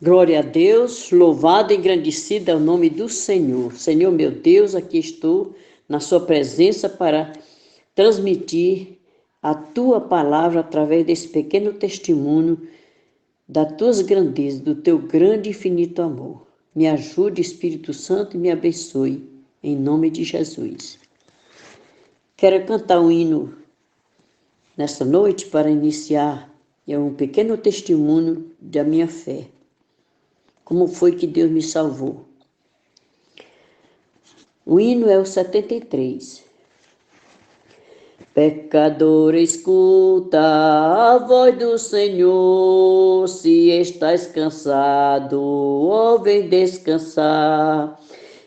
Glória a Deus, louvado e engrandecido é o nome do Senhor. Senhor meu Deus, aqui estou na sua presença para transmitir a tua palavra através desse pequeno testemunho das tuas grandezas, do teu grande e infinito amor. Me ajude, Espírito Santo, e me abençoe, em nome de Jesus. Quero cantar um hino nesta noite para iniciar um pequeno testemunho da minha fé. Como foi que Deus me salvou? O hino é o 73. Pecador, escuta a voz do Senhor, se estás cansado, ó, vem descansar.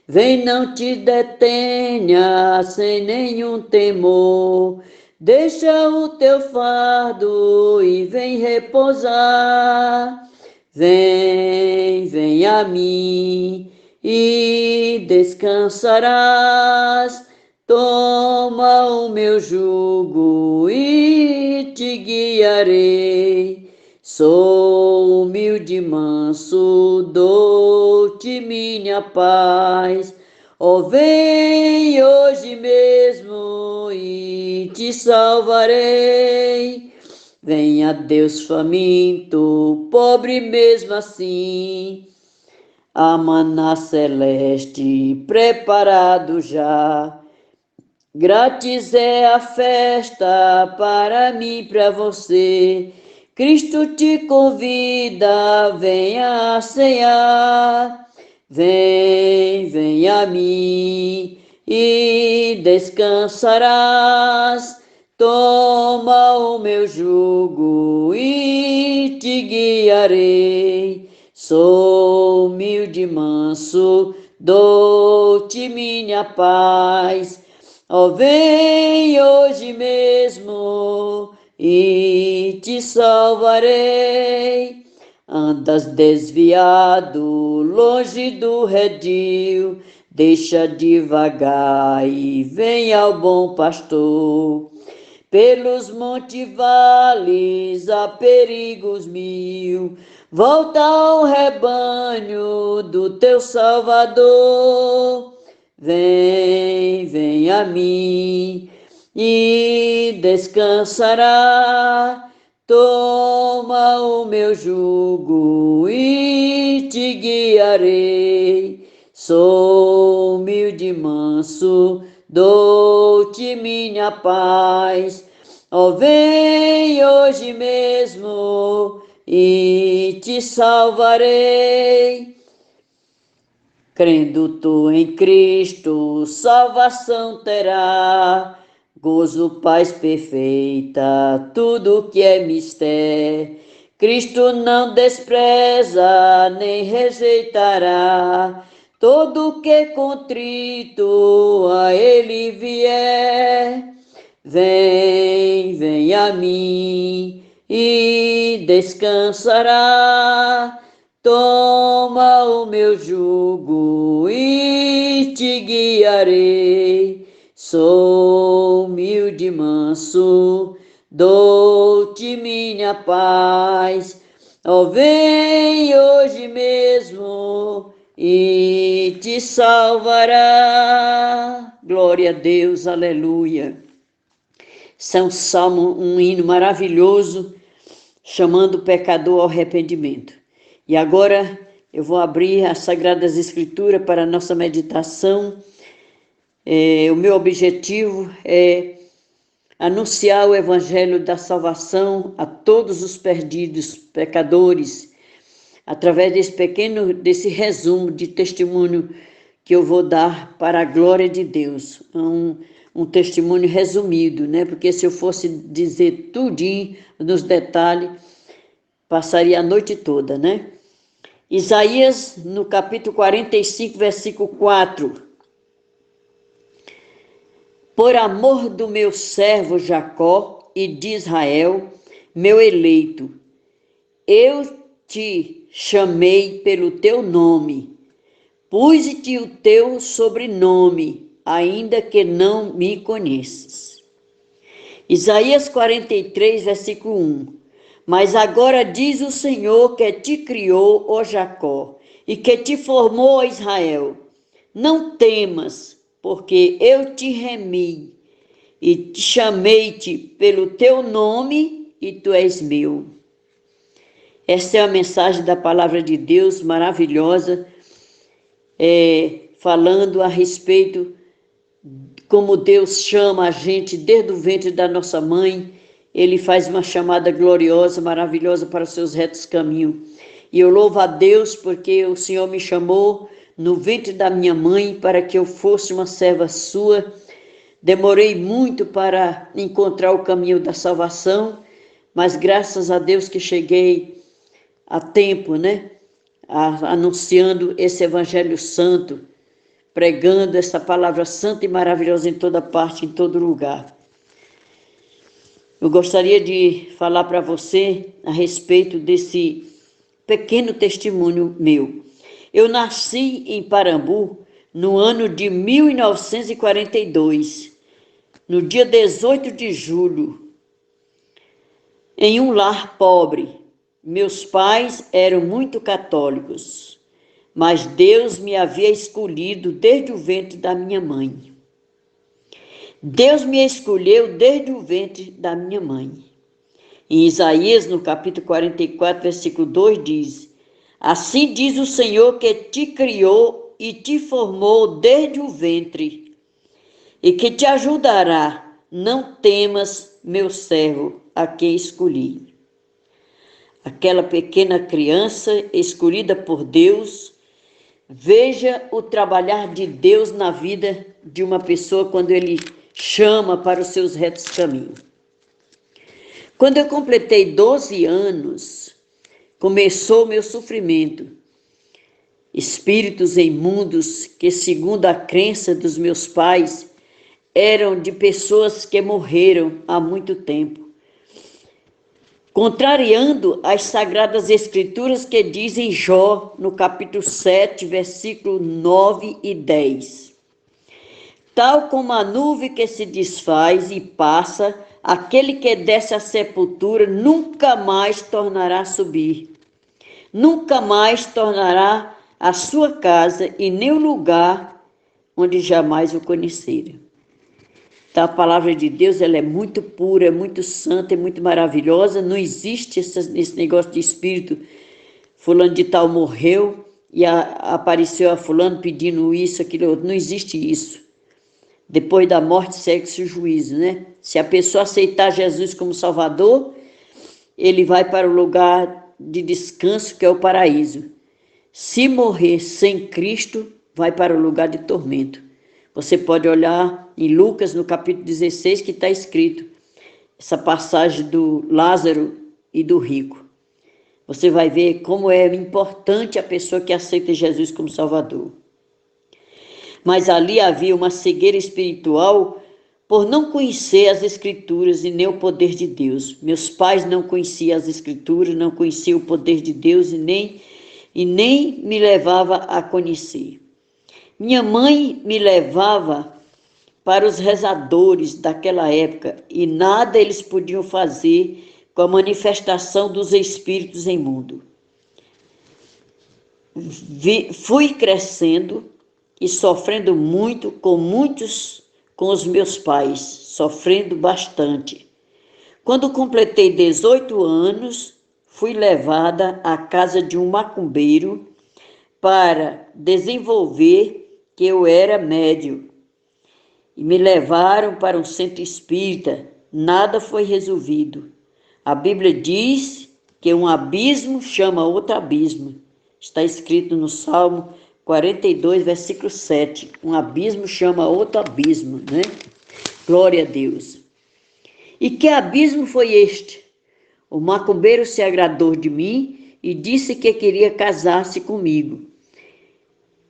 Vem, não te detenha sem nenhum temor, deixa o teu fardo e vem repousar. Vem a mim e descansarás. Toma o meu jugo e te guiarei. Sou humilde e manso, dou-te minha paz. Ó, vem hoje mesmo e te salvarei. Venha Deus faminto, pobre mesmo assim, a maná celeste preparado já. Grátis é a festa para mim e para você. Cristo te convida, venha cear. Vem a mim e descansarás. Toma o meu jugo e te guiarei. Sou humilde e manso, dou-te minha paz. Ó, vem hoje mesmo e te salvarei. Andas desviado, longe do redil, deixa devagar e vem ao bom pastor. Pelos montes vales há perigos mil, volta ao rebanho do teu Salvador. Vem a mim e descansará. Toma o meu jugo e te guiarei. Sou humilde e manso, dou-te minha paz. Ó, vem hoje mesmo e te salvarei. Crendo tu em Cristo, salvação terá, gozo, paz perfeita, tudo que é mister. Cristo não despreza, nem rejeitará, todo que contrito a ele vier. Vem a mim e descansará. Toma o meu jugo e te guiarei. Sou humilde e manso, dou-te minha paz. Ó, vem hoje mesmo e te salvará. Glória a Deus, aleluia. Esse é um salmo, um hino maravilhoso, chamando o pecador ao arrependimento. E agora eu vou abrir as Sagradas Escrituras para a nossa meditação. O meu objetivo é anunciar o Evangelho da salvação a todos os perdidos, pecadores, através desse resumo de testemunho que eu vou dar para a glória de Deus. Um testemunho resumido, né? Porque se eu fosse dizer tudinho nos detalhes, passaria a noite toda, né? Isaías, no capítulo 45, versículo 4. Por amor do meu servo Jacó e de Israel, meu eleito, eu te chamei pelo teu nome, pus-te o teu sobrenome, ainda que não me conheças. Isaías 43, versículo 1. Mas agora diz o Senhor que te criou, ó Jacó, e que te formou, ó Israel. Não temas, porque eu te remi e te chamei-te pelo teu nome e tu és meu. Esta é a mensagem da palavra de Deus maravilhosa, falando a respeito como Deus chama a gente desde o ventre da nossa mãe. Ele faz uma chamada gloriosa, maravilhosa para os seus retos caminhos. E eu louvo a Deus porque o Senhor me chamou no ventre da minha mãe para que eu fosse uma serva sua. Demorei muito para encontrar o caminho da salvação, mas graças a Deus que cheguei a tempo, né? Anunciando esse evangelho santo, pregando essa palavra santa e maravilhosa em toda parte, em todo lugar. Eu gostaria de falar para você a respeito desse pequeno testemunho meu. Eu nasci em Parambu no ano de 1942, no dia 18 de julho, em um lar pobre. Meus pais eram muito católicos, mas Deus me havia escolhido desde o ventre da minha mãe. Deus me escolheu desde o ventre da minha mãe. Em Isaías, no capítulo 44, versículo 2, diz: Assim diz o Senhor que te criou e te formou desde o ventre, e que te ajudará. Não temas, meu servo, a quem escolhi. Aquela pequena criança escolhida por Deus, veja o trabalhar de Deus na vida de uma pessoa quando Ele chama para os seus retos caminhos. Quando eu completei 12 anos, começou o meu sofrimento. Espíritos imundos que, segundo a crença dos meus pais, eram de pessoas que morreram há muito tempo, contrariando as sagradas escrituras que dizem Jó, no capítulo 7, versículo 9 e 10. Tal como a nuvem que se desfaz e passa, aquele que desce à sepultura nunca mais tornará a subir, nunca mais tornará a sua casa e nem o lugar onde jamais o conheceram. Então, a palavra de Deus, ela é muito pura, é muito santa, é muito maravilhosa. Não existe esse negócio de espírito, fulano de tal morreu e apareceu a fulano pedindo isso, aquilo outro. Não existe isso. Depois da morte segue-se o juízo, né? Se a pessoa aceitar Jesus como Salvador, ele vai para o lugar de descanso, que é o paraíso. Se morrer sem Cristo, vai para o lugar de tormento. Você pode olhar em Lucas, no capítulo 16, que está escrito essa passagem do Lázaro e do rico. Você vai ver como é importante a pessoa que aceita Jesus como Salvador. Mas ali havia uma cegueira espiritual por não conhecer as Escrituras e nem o poder de Deus. Meus pais não conheciam as Escrituras, não conheciam o poder de Deus e nem me levava a conhecer. Minha mãe me levava para os rezadores daquela época e nada eles podiam fazer com a manifestação dos espíritos imundos. Fui crescendo e sofrendo muito com os meus pais, sofrendo bastante. Quando completei 18 anos, fui levada à casa de um macumbeiro para desenvolver que eu era médium. E me levaram para um centro espírita. Nada foi resolvido. A Bíblia diz que um abismo chama outro abismo. Está escrito no Salmo 42, versículo 7. Um abismo chama outro abismo, né? Glória a Deus. E que abismo foi este? O macumbeiro se agradou de mim e disse que queria casar-se comigo.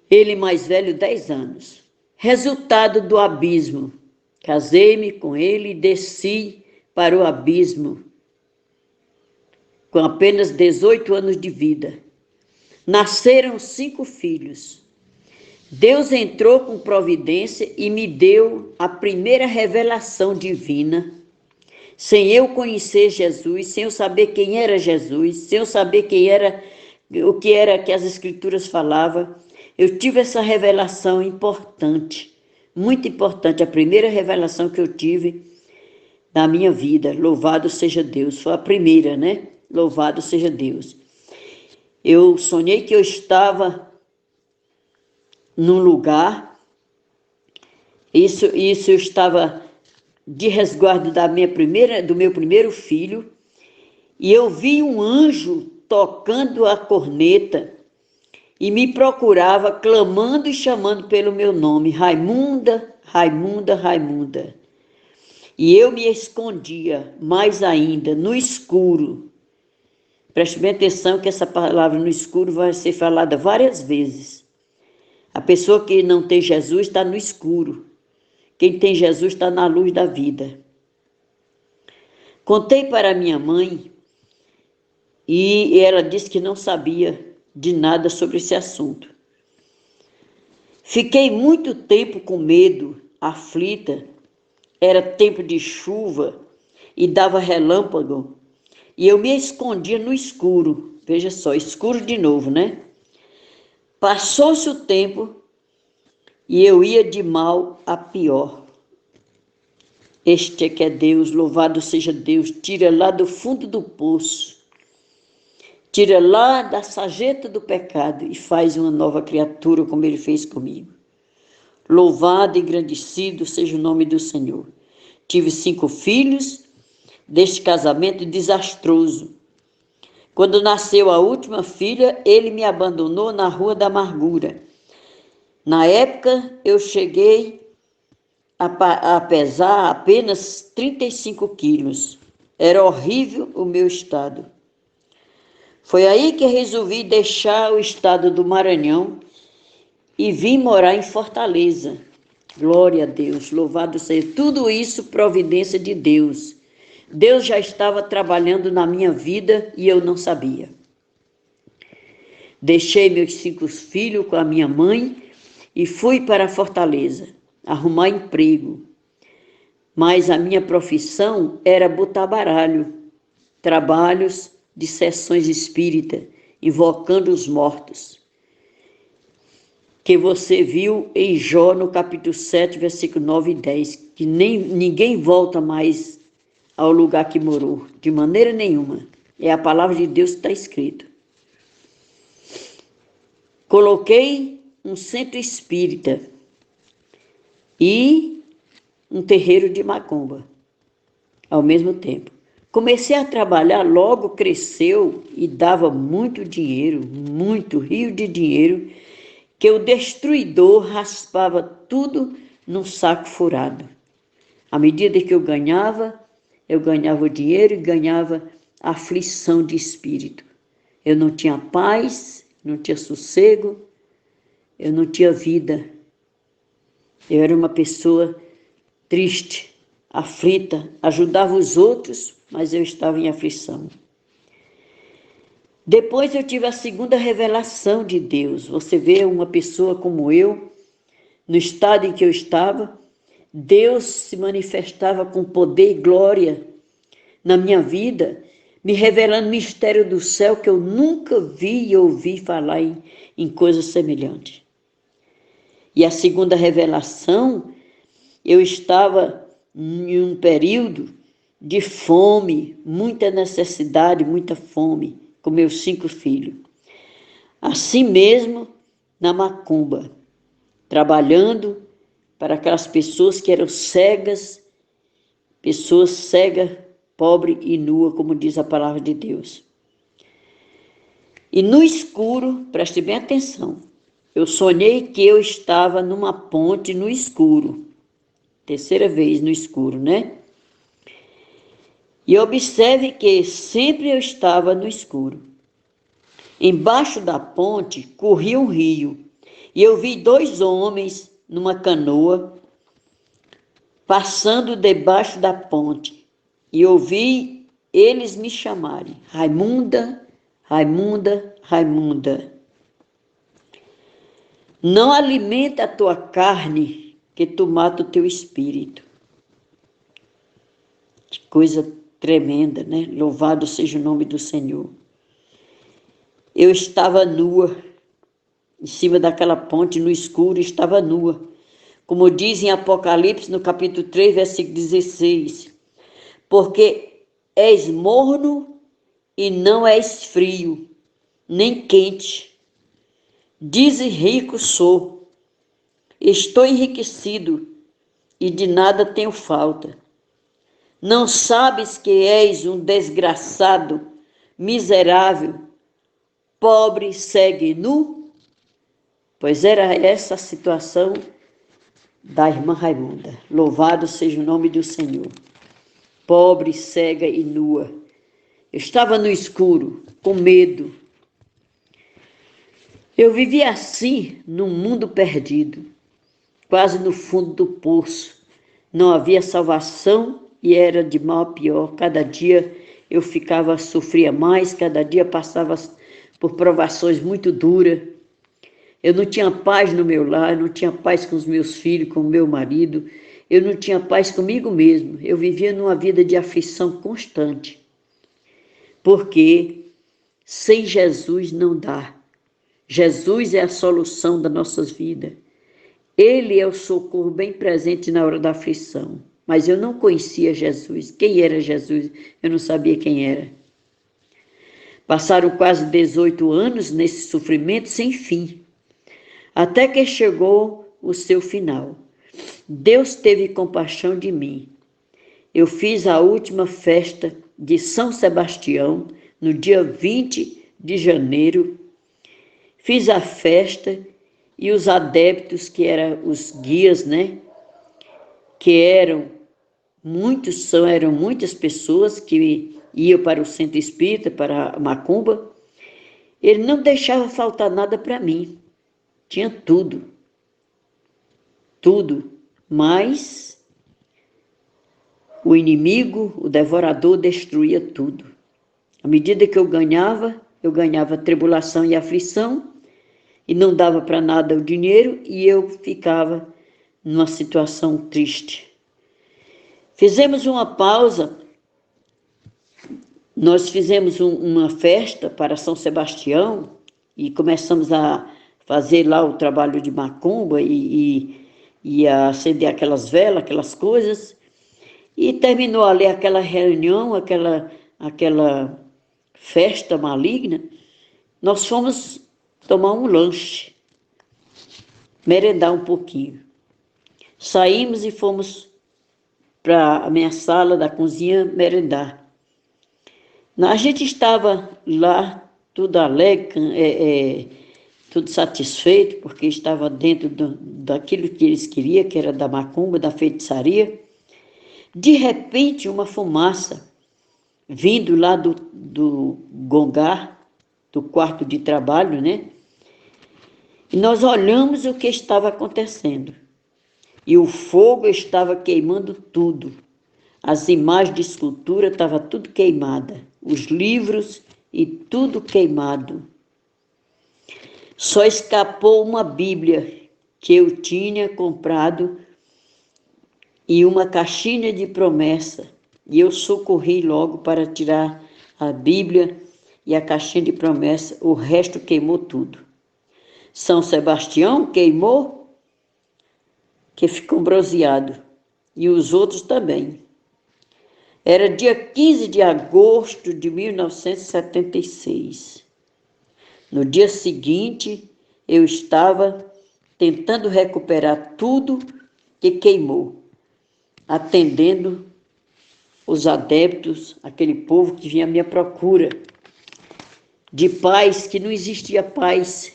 Ele mais velho 10 anos. Resultado do abismo. Casei-me com ele e desci para o abismo com apenas 18 anos de vida. Nasceram 5 filhos. Deus entrou com providência e me deu a primeira revelação divina sem eu conhecer Jesus, sem eu saber quem era Jesus, sem eu saber o que era que as Escrituras falavam. Eu tive essa revelação importante, muito importante, a primeira revelação que eu tive na minha vida. Louvado seja Deus, foi a primeira, né? Louvado seja Deus. Eu sonhei que eu estava num lugar, isso eu estava de resguardo do meu primeiro filho, e eu vi um anjo tocando a corneta e me procurava, clamando e chamando pelo meu nome, Raimunda, Raimunda, Raimunda. E eu me escondia mais ainda, no escuro. Preste bem atenção que essa palavra no escuro vai ser falada várias vezes. A pessoa que não tem Jesus está no escuro. Quem tem Jesus está na luz da vida. Contei para minha mãe e ela disse que não sabia de nada sobre esse assunto. Fiquei muito tempo com medo, aflita. Era tempo de chuva e dava relâmpago. E eu me escondia no escuro. Veja só, escuro de novo, né? Passou-se o tempo e eu ia de mal a pior. Este é que é Deus, louvado seja Deus. Tira lá do fundo do poço. Tira lá da sarjeta do pecado e faz uma nova criatura como Ele fez comigo. Louvado e engrandecido seja o nome do Senhor. Tive 5 filhos deste casamento desastroso. Quando nasceu a última filha, ele me abandonou na Rua da Amargura. Na época, eu cheguei a pesar apenas 35 quilos. Era horrível o meu estado. Foi aí que resolvi deixar o estado do Maranhão e vim morar em Fortaleza. Glória a Deus, louvado seja. Tudo isso providência de Deus. Deus já estava trabalhando na minha vida e eu não sabia. Deixei meus 5 filhos com a minha mãe e fui para Fortaleza arrumar emprego. Mas a minha profissão era botar baralho, trabalhos de sessões espíritas, invocando os mortos. Que você viu em Jó, no capítulo 7, versículo 9 e 10, que ninguém volta mais ao lugar que morou, de maneira nenhuma. É a palavra de Deus que está escrito. Coloquei um centro espírita e um terreiro de macumba, ao mesmo tempo. Comecei a trabalhar, logo cresceu e dava muito dinheiro, muito rio de dinheiro, que o destruidor raspava tudo num saco furado. À medida que eu ganhava o dinheiro e ganhava aflição de espírito. Eu não tinha paz, não tinha sossego, eu não tinha vida. Eu era uma pessoa triste, aflita, ajudava os outros, mas eu estava em aflição. Depois eu tive a segunda revelação de Deus. Você vê uma pessoa como eu, no estado em que eu estava, Deus se manifestava com poder e glória na minha vida, me revelando mistério do céu que eu nunca vi e ouvi falar em coisas semelhantes. E a segunda revelação, eu estava em um período de fome, muita necessidade, muita fome, com meus 5 filhos. Assim mesmo, na macumba, trabalhando para aquelas pessoas que eram cegas, pessoas cegas, pobre e nua, como diz a palavra de Deus. E no escuro, preste bem atenção, eu sonhei que eu estava numa ponte no escuro. Terceira vez no escuro, né? E observe que sempre eu estava no escuro. Embaixo da ponte corria um rio. E eu vi 2 homens numa canoa passando debaixo da ponte. E ouvi eles me chamarem, Raimunda, Raimunda, Raimunda. Não alimenta a tua carne, que tu mata o teu espírito. coisa tremenda, né? Louvado seja o nome do Senhor. Eu estava nua, em cima daquela ponte, no escuro, estava nua. Como diz em Apocalipse, no capítulo 3, versículo 16. Porque és morno e não és frio, nem quente. Dizes rico sou, estou enriquecido e de nada tenho falta. Não sabes que és um desgraçado, miserável, pobre, cego e nu? Pois era essa a situação da irmã Raimunda. Louvado seja o nome do Senhor. Pobre, cega e nua. Eu estava no escuro, com medo. Eu vivia assim, num mundo perdido, quase no fundo do poço. Não havia salvação e era de mal a pior. Cada dia eu sofria mais, cada dia passava por provações muito duras. Eu não tinha paz no meu lar, eu não tinha paz com os meus filhos, com o meu marido, eu não tinha paz comigo mesmo. Eu vivia numa vida de aflição constante, porque sem Jesus não dá. Jesus é a solução das nossas vidas. Ele é o socorro bem presente na hora da aflição. Mas eu não conhecia Jesus. Quem era Jesus? Eu não sabia quem era. Passaram quase 18 anos nesse sofrimento sem fim, até que chegou o seu final. Deus teve compaixão de mim. Eu fiz a última festa de São Sebastião, no dia 20 de janeiro. Fiz a festa e os adeptos, que eram os guias, né? Que eram muitas pessoas que iam para o centro espírita, para a macumba. Ele não deixava faltar nada para mim. Tinha tudo. Tudo. Mas o inimigo, o devorador, destruía tudo. À medida que eu ganhava tribulação e aflição, e não dava para nada o dinheiro, e eu ficava numa situação triste. Fizemos uma pausa, nós fizemos uma festa para São Sebastião, e começamos a fazer lá o trabalho de macumba, e a acender aquelas velas, aquelas coisas, e terminou ali aquela reunião, aquela festa maligna. Nós fomos tomar um lanche, merendar um pouquinho. Saímos e fomos para a minha sala da cozinha merendar. A gente estava lá, tudo alegre, tudo satisfeito, porque estava dentro daquilo que eles queriam, que era da macumba, da feitiçaria. De repente, uma fumaça vindo lá do gongar, do quarto de trabalho, né? E nós olhamos o que estava acontecendo. E o fogo estava queimando tudo. As imagens de escultura estavam tudo queimada. Os livros e tudo queimado. Só escapou uma Bíblia que eu tinha comprado e uma caixinha de promessa. E eu socorri logo para tirar a Bíblia e a caixinha de promessa. O resto queimou tudo. São Sebastião queimou, que ficou bronzeado. E os outros também. Era dia 15 de agosto de 1976. No dia seguinte, eu estava tentando recuperar tudo que queimou, atendendo os adeptos, aquele povo que vinha à minha procura, de paz, que não existia paz.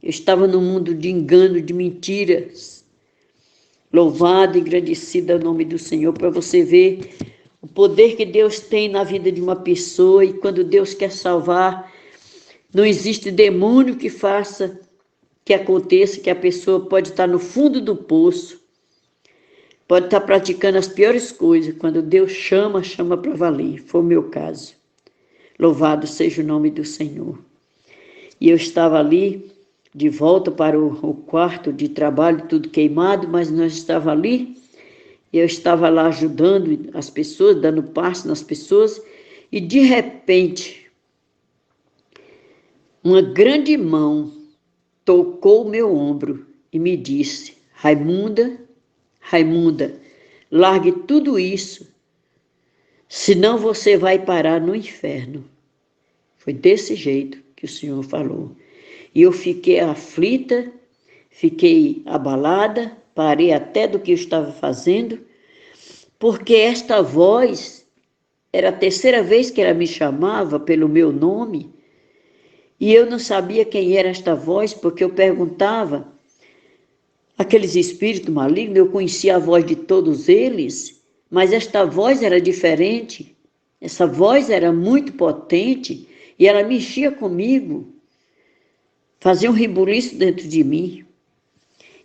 Eu estava num mundo de engano, de mentiras. Louvado e agradecido é o nome do Senhor, para você ver o poder que Deus tem na vida de uma pessoa, e quando Deus quer salvar, não existe demônio que faça que aconteça, que a pessoa pode estar no fundo do poço, pode estar praticando as piores coisas. Quando Deus chama para valer. Foi o meu caso. Louvado seja o nome do Senhor. E eu estava ali, de volta para o quarto de trabalho, tudo queimado, mas nós estávamos ali, Eu estava lá ajudando as pessoas, dando passo nas pessoas, e de repente, uma grande mão tocou o meu ombro e me disse: Raimunda, Raimunda, largue tudo isso, senão você vai parar no inferno. Foi desse jeito que o Senhor falou. E eu fiquei aflita, fiquei abalada, parei até do que eu estava fazendo, porque esta voz era a terceira vez que ela me chamava pelo meu nome, e eu não sabia quem era esta voz, porque eu perguntava, aqueles espíritos malignos, eu conhecia a voz de todos eles, mas esta voz era diferente, essa voz era muito potente, e ela mexia comigo, fazia um rebuliço dentro de mim.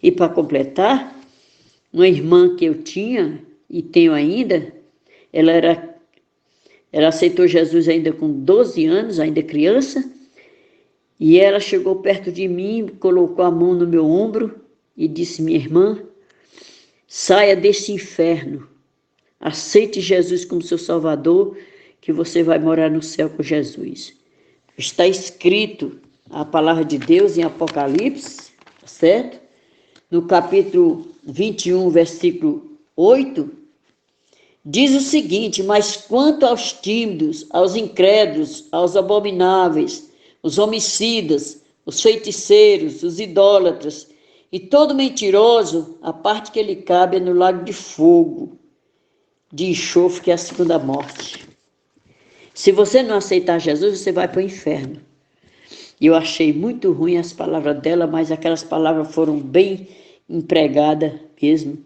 E para completar, uma irmã que eu tinha, e tenho ainda, ela aceitou Jesus ainda com 12 anos, ainda criança, e ela chegou perto de mim, colocou a mão no meu ombro e disse: minha irmã, saia desse inferno, aceite Jesus como seu Salvador, que você vai morar no céu com Jesus. Está escrito a palavra de Deus em Apocalipse, certo? No capítulo 21, versículo 8, diz o seguinte: mas quanto aos tímidos, aos incrédulos, aos abomináveis, os homicidas, os feiticeiros, os idólatras e todo mentiroso, a parte que lhe cabe é no lago de fogo, de enxofre, que é a segunda morte. Se você não aceitar Jesus, você vai para o inferno. E eu achei muito ruim as palavras dela, mas aquelas palavras foram bem empregadas mesmo.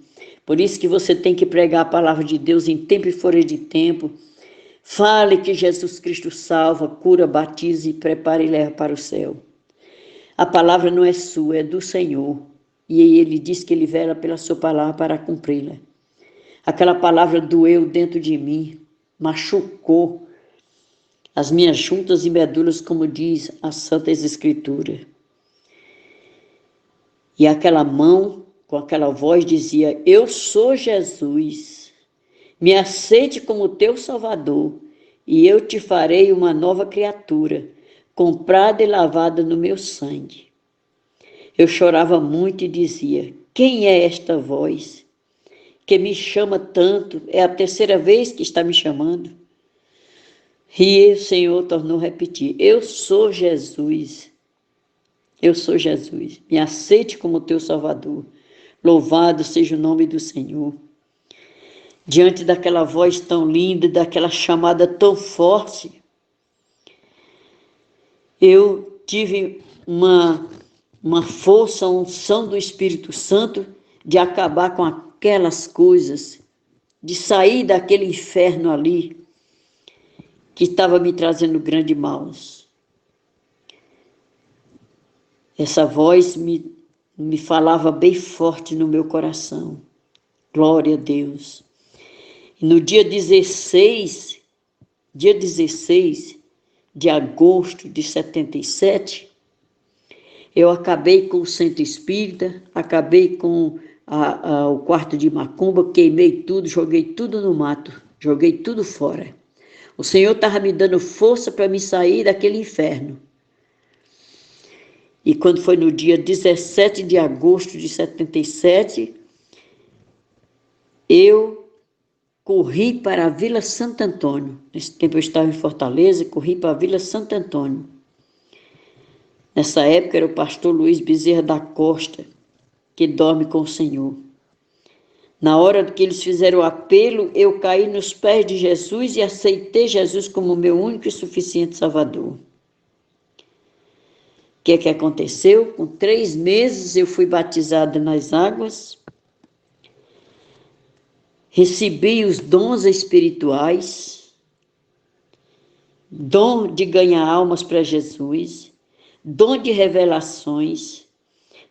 Por isso que você tem que pregar a palavra de Deus em tempo e fora de tempo. Fale que Jesus Cristo salva, cura, batiza e prepara e leva para o céu. A palavra não é sua, é do Senhor. E ele diz que ele vela pela sua palavra para cumpri-la. Aquela palavra doeu dentro de mim, machucou as minhas juntas e medulas, como diz a Santa Escritura. E aquela mão, com aquela voz, dizia: eu sou Jesus, me aceite como teu Salvador, e eu te farei uma nova criatura, comprada e lavada no meu sangue. Eu chorava muito e dizia: quem é esta voz que me chama tanto? É a terceira vez que está me chamando. E o Senhor tornou a repetir: eu sou Jesus, eu sou Jesus, me aceite como teu Salvador, louvado seja o nome do Senhor. Diante daquela voz tão linda, daquela chamada tão forte, eu tive uma força, uma unção do Espírito Santo de acabar com aquelas coisas, de sair daquele inferno ali, que estava me trazendo grande maus. Essa voz me falava bem forte no meu coração. Glória a Deus. E no dia 16 de agosto de 77, eu acabei com o centro espírita, acabei com o quarto de macumba, queimei tudo, joguei tudo no mato, joguei tudo fora. O Senhor estava me dando força para me sair daquele inferno. E quando foi no dia 17 de agosto de 77, eu corri para a Vila Santo Antônio. Nesse tempo eu estava em Fortaleza, corri para a Vila Santo Antônio. Nessa época era o pastor Luiz Bezerra da Costa, que dorme com o Senhor. Na hora que eles fizeram o apelo, eu caí nos pés de Jesus e aceitei Jesus como meu único e suficiente Salvador. O que é que aconteceu? Com 3 meses eu fui batizada nas águas, recebi os dons espirituais, dom de ganhar almas para Jesus, dom de revelações,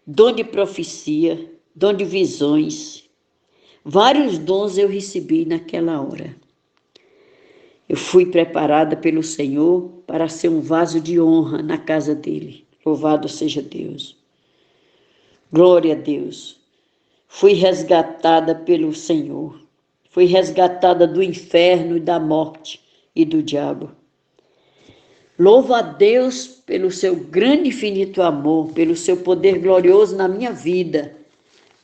dom de profecia, dom de visões. Vários dons eu recebi naquela hora. Eu fui preparada pelo Senhor para ser um vaso de honra na casa dele. Louvado seja Deus. Glória a Deus. fui resgatada pelo Senhor. Fui resgatada do inferno e da morte e do diabo. Louvo a Deus pelo seu grande e infinito amor, pelo seu poder glorioso na minha vida,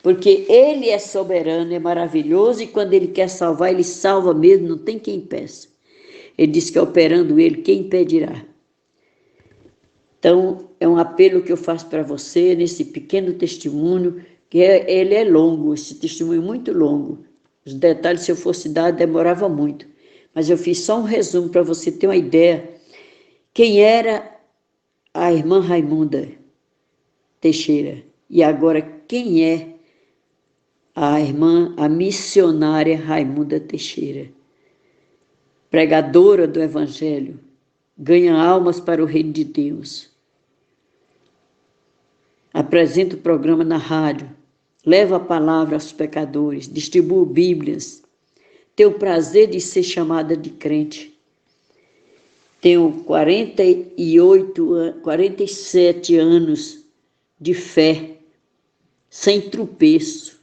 porque Ele é soberano, é maravilhoso, e quando Ele quer salvar, Ele salva mesmo, não tem quem impeça. Ele diz que operando Ele, quem impedirá? Então, é um apelo que eu faço para você, nesse pequeno testemunho, que ele é longo, esse testemunho é muito longo. Os detalhes, se eu fosse dar, demorava muito. Mas eu fiz só um resumo para você ter uma ideia. Quem era a irmã Raimunda Teixeira? E agora, quem é a missionária Raimunda Teixeira? Pregadora do Evangelho, ganha almas para o reino de Deus. Apresenta o programa na rádio, leva a palavra aos pecadores, distribui Bíblias, tem o prazer de ser chamada de crente. Tenho 47 anos de fé, sem tropeço.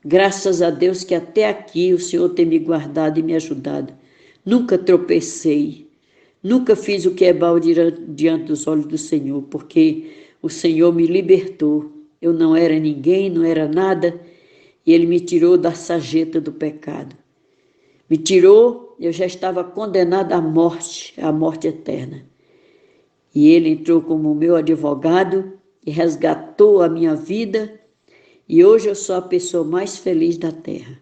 Graças a Deus que até aqui o Senhor tem me guardado e me ajudado. Nunca tropecei, nunca fiz o que é mal diante dos olhos do Senhor, porque o Senhor me libertou. Eu não era ninguém, não era nada, e Ele me tirou da sarjeta do pecado. Me tirou, eu já estava condenada à morte eterna. E Ele entrou como meu advogado e resgatou a minha vida, e hoje eu sou a pessoa mais feliz da terra.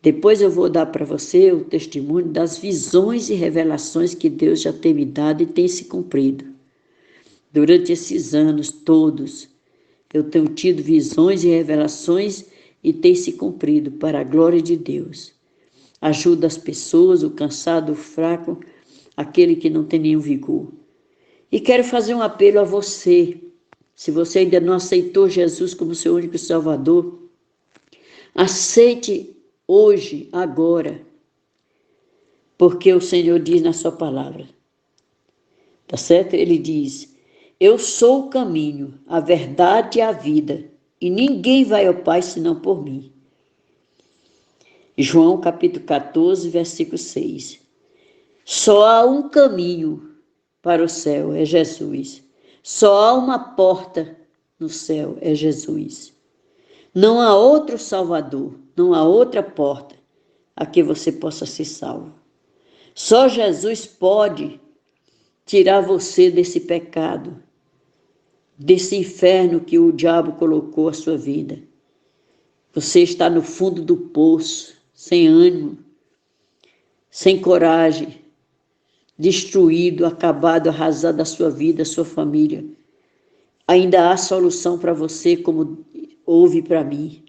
Depois eu vou dar para você o testemunho das visões e revelações que Deus já tem me dado e tem se cumprido. Durante esses anos todos, eu tenho tido visões e revelações e tem se cumprido para a glória de Deus. Ajuda as pessoas, o cansado, o fraco, aquele que não tem nenhum vigor. E quero fazer um apelo a você. Se você ainda não aceitou Jesus como seu único Salvador, aceite hoje, agora, porque o Senhor diz na sua palavra, tá certo? Ele diz: eu sou o caminho, a verdade e a vida, e ninguém vai ao Pai senão por mim. João capítulo 14, versículo 6. Só há um caminho para o céu, é Jesus. Só há uma porta no céu, é Jesus. Não há outro Salvador, não há outra porta a que você possa ser salvo. Só Jesus pode tirar você desse pecado, desse inferno que o diabo colocou a sua vida. Você está no fundo do poço, sem ânimo, sem coragem, destruído, acabado, arrasado a sua vida, a sua família. Ainda há solução para você, como houve para mim.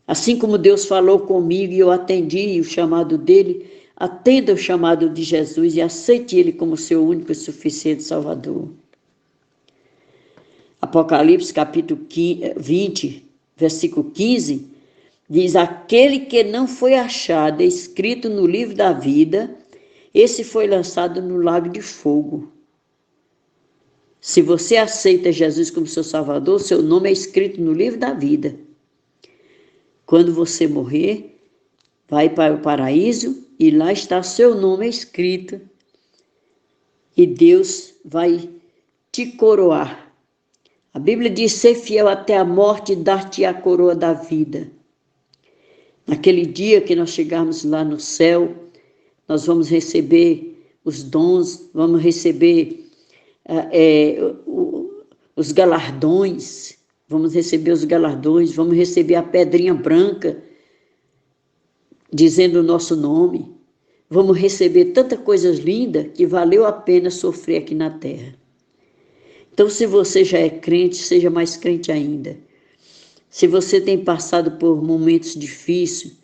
Assim como Deus falou comigo e eu atendi o chamado dele, atenda o chamado de Jesus e aceite ele como seu único e suficiente Salvador. Apocalipse capítulo 20, versículo 15, diz: aquele que não foi achado escrito no livro da vida, esse foi lançado no lago de fogo. Se você aceita Jesus como seu Salvador, seu nome é escrito no livro da vida. Quando você morrer, vai para o paraíso e lá está seu nome escrito. E Deus vai te coroar. A Bíblia diz: ser fiel até a morte e dar-te a coroa da vida. Naquele dia que nós chegarmos lá no céu, nós vamos receber os dons, vamos receber os galardões, vamos receber a pedrinha branca, dizendo o nosso nome. Vamos receber tantas coisas lindas que valeu a pena sofrer aqui na terra. Então, se você já é crente, seja mais crente ainda. Se você tem passado por momentos difíceis,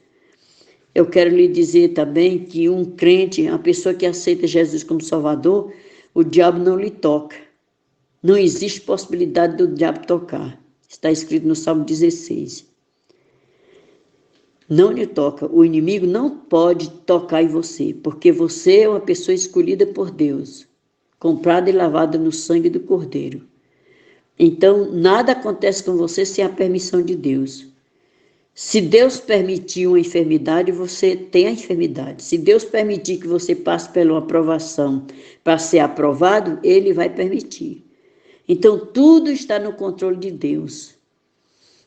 eu quero lhe dizer também que um crente, uma pessoa que aceita Jesus como Salvador, o diabo não lhe toca. Não existe possibilidade do diabo tocar. Está escrito no Salmo 16. Não lhe toca. O inimigo não pode tocar em você, porque você é uma pessoa escolhida por Deus, comprada e lavada no sangue do Cordeiro. Então, nada acontece com você sem a permissão de Deus. Se Deus permitir uma enfermidade, você tem a enfermidade. Se Deus permitir que você passe por uma aprovação para ser aprovado, Ele vai permitir. Então, tudo está no controle de Deus.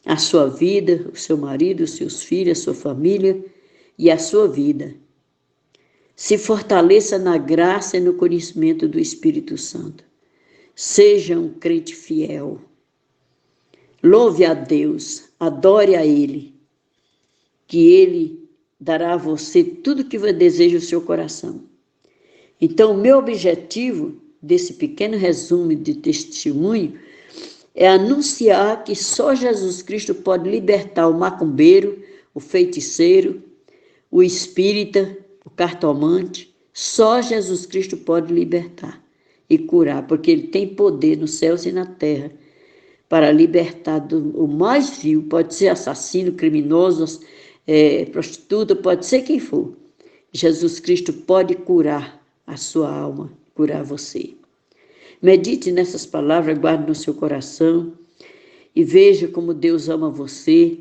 A sua vida, o seu marido, os seus filhos, a sua família e a sua vida. Se fortaleça na graça e no conhecimento do Espírito Santo. Seja um crente fiel. Louve a Deus, adore a Ele, que Ele dará a você tudo que deseja o seu coração. Então, o meu objetivo desse pequeno resumo de testemunho é anunciar que só Jesus Cristo pode libertar o macumbeiro, o feiticeiro, o espírita, o cartomante. Só Jesus Cristo pode libertar e curar, porque Ele tem poder nos céus e na terra para libertar do mais vil. Pode ser assassino, criminoso, prostituta, pode ser quem for. Jesus Cristo pode curar a sua alma, curar você. Medite nessas palavras, guarde no seu coração e veja como Deus ama você,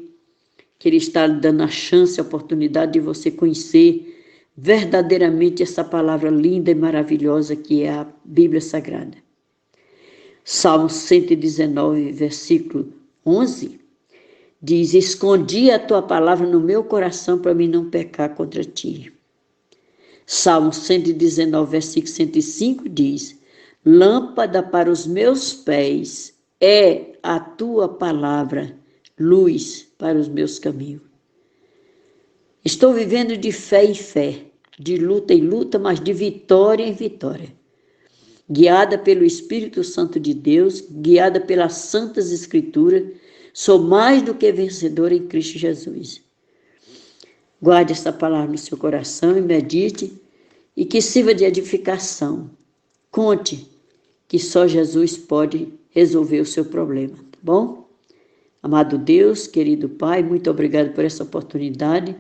que Ele está lhe dando a chance, a oportunidade de você conhecer verdadeiramente essa palavra linda e maravilhosa que é a Bíblia Sagrada. Salmo 119, versículo 11, diz: escondi a tua palavra no meu coração para mim não pecar contra ti. Salmo 119, versículo 105 diz: lâmpada para os meus pés é a tua palavra, luz para os meus caminhos. Estou vivendo de fé em fé, de luta em luta, mas de vitória em vitória. Guiada pelo Espírito Santo de Deus, guiada pelas Santas Escrituras, sou mais do que vencedora em Cristo Jesus. Guarde essa palavra no seu coração e medite, e que sirva de edificação. Conte que só Jesus pode resolver o seu problema, tá bom? Amado Deus, querido Pai, muito obrigado por essa oportunidade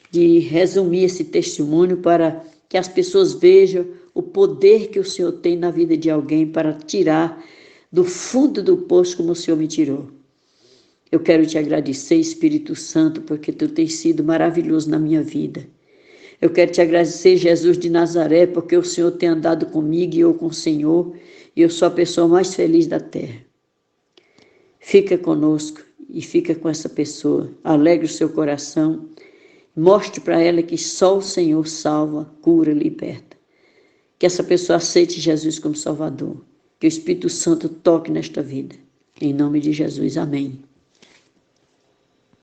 de resumir esse testemunho para que as pessoas vejam o poder que o Senhor tem na vida de alguém para tirar do fundo do poço como o Senhor me tirou. Eu quero te agradecer, Espírito Santo, porque tu tens sido maravilhoso na minha vida. Eu quero te agradecer, Jesus de Nazaré, porque o Senhor tem andado comigo e eu com o Senhor, e eu sou a pessoa mais feliz da terra. Fica conosco e fica com essa pessoa, alegre o seu coração, mostre para ela que só o Senhor salva, cura, liberta. Que essa pessoa aceite Jesus como Salvador, que o Espírito Santo toque nesta vida. Em nome de Jesus, amém.